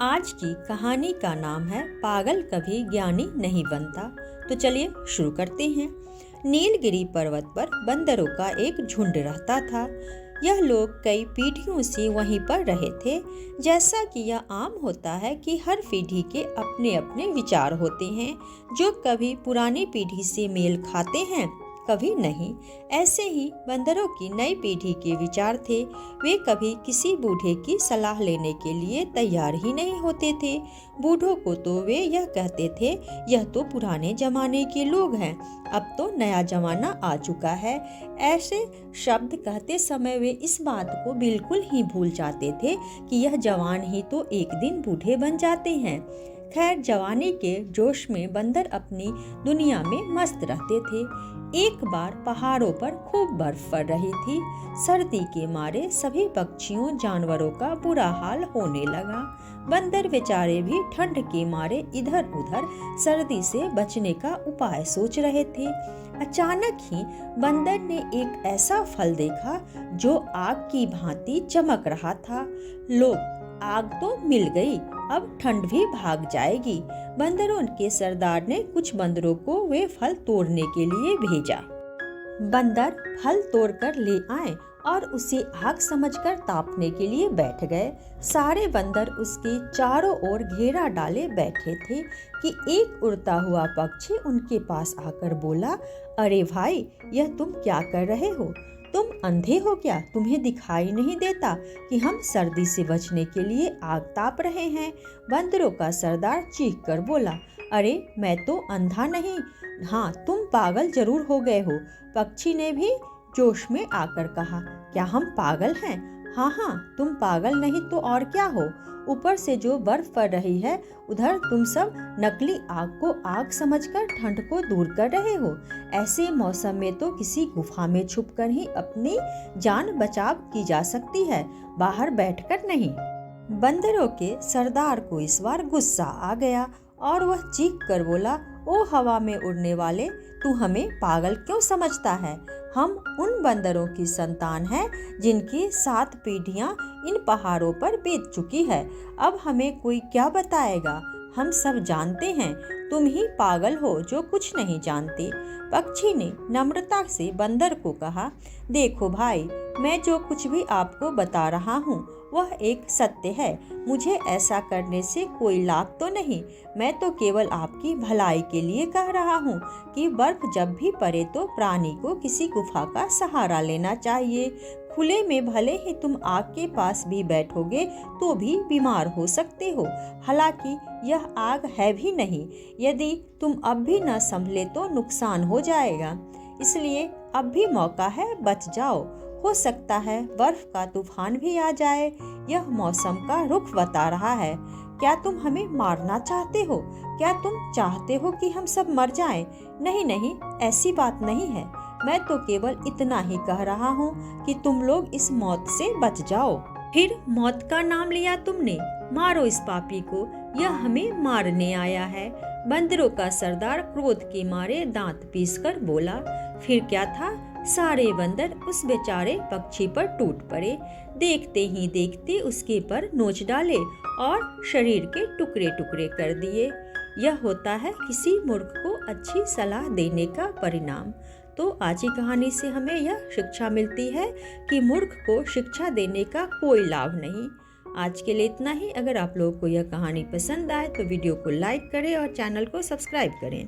आज की कहानी का नाम है पागल कभी ज्ञानी नहीं बनता। तो चलिए शुरू करते हैं। नीलगिरी पर्वत पर बंदरों का एक झुंड रहता था। यह लोग कई पीढ़ियों से वहीं पर रहे थे। जैसा कि यह आम होता है कि हर पीढ़ी के अपने अपने विचार होते हैं, जो कभी पुरानी पीढ़ी से मेल खाते हैं, कभी नहीं। ऐसे ही बंदरों की नई पीढ़ी के विचार थे। वे कभी किसी बूढ़े की सलाह लेने के लिए तैयार ही नहीं होते थे। बूढ़ों को तो वे यह कहते थे, यह तो पुराने जमाने के लोग हैं, अब तो नया जमाना आ चुका है। ऐसे शब्द कहते समय वे इस बात को बिल्कुल ही भूल जाते थे कि यह जवान ही तो एक दिन बूढ़े बन जाते हैं। खैर, जवानी के जोश में बंदर अपनी दुनिया में मस्त रहते थे। एक बार पहाड़ों पर खूब बर्फ पड़ रही थी। सर्दी के मारे सभी पक्षियों जानवरों का बुरा हाल होने लगा। बंदर बेचारे भी ठंड के मारे इधर उधर सर्दी से बचने का उपाय सोच रहे थे। अचानक ही बंदर ने एक ऐसा फल देखा जो आग की भांति चमक रहा था। लोग, आग तो मिल गई, अब ठंड भी भाग जाएगी। बंदरों के सरदार ने कुछ बंदरों को वे फल तोड़ने के लिए भेजा। बंदर फल तोड़कर ले आए और उसे आग समझकर तापने के लिए बैठ गए। सारे बंदर उसके चारों ओर घेरा डाले बैठे थे कि एक उड़ता हुआ पक्षी उनके पास आकर बोला, अरे भाई, यह तुम क्या कर रहे हो? तुम अंधे हो क्या? तुम्हें दिखाई नहीं देता कि हम सर्दी से बचने के लिए आग ताप रहे हैं? बंदरों का सरदार चीख कर बोला, अरे मैं तो अंधा नहीं, हाँ तुम पागल जरूर हो गए हो। पक्षी ने भी जोश में आकर कहा, क्या हम पागल हैं? हाँ हाँ, तुम पागल नहीं तो और क्या हो। ऊपर से जो बर्फ पड़ रही है, उधर तुम सब नकली आग को आग समझकर ठंड को दूर कर रहे हो। ऐसे मौसम में तो किसी गुफा में छुपकर ही अपनी जान बचाव की जा सकती है, बाहर बैठकर नहीं। बंदरों के सरदार को इस बार गुस्सा आ गया और वह चीख कर बोला, ओ हवा में उड़ने वाले, तू हमें पागल क्यों समझता है? हम उन बंदरों की संतान हैं जिनकी 7 पीढ़ियां इन पहाड़ों पर बीत चुकी है। अब हमें कोई क्या बताएगा? हम सब जानते हैं, तुम ही पागल हो जो कुछ नहीं जानते। पक्षी ने नम्रता से बंदर को कहा, देखो भाई, मैं जो कुछ भी आपको बता रहा हूँ वह एक सत्य है। मुझे ऐसा करने से कोई लाभ तो नहीं, मैं तो केवल आपकी भलाई के लिए कह रहा हूँ कि बर्फ जब भी पड़े तो प्राणी को किसी गुफा का सहारा लेना चाहिए। खुले में भले ही तुम आग के पास भी बैठोगे तो भी बीमार हो सकते हो। हालांकि यह आग है भी नहीं, यदि तुम अब भी न संभले तो नुकसान हो जाएगा। इसलिए अब भी मौका है, बच जाओ। हो सकता है बर्फ का तूफान भी आ जाए। यह मौसम का रुख बता रहा है। क्या तुम हमें मारना चाहते हो? क्या तुम चाहते हो कि हम सब मर जाएं? नहीं नहीं, ऐसी बात नहीं है। मैं तो केवल इतना ही कह रहा हूँ कि तुम लोग इस मौत से बच जाओ। फिर मौत का नाम लिया तुमने? मारो इस पापी को, यह हमें मारने आया है। बंदरों का सरदार क्रोध के मारे दांत पीसकर बोला। फिर क्या था, सारे बंदर उस बेचारे पक्षी पर टूट पड़े। देखते ही देखते उसके पर नोच डाले और शरीर के टुकड़े टुकड़े कर दिए। यह होता है किसी मूर्ख को अच्छी सलाह देने का परिणाम। तो आज की कहानी से हमें यह शिक्षा मिलती है कि मूर्ख को शिक्षा देने का कोई लाभ नहीं। आज के लिए इतना ही। अगर आप लोगों को यह कहानी पसंद आए तो वीडियो को लाइक करें और चैनल को सब्सक्राइब करें।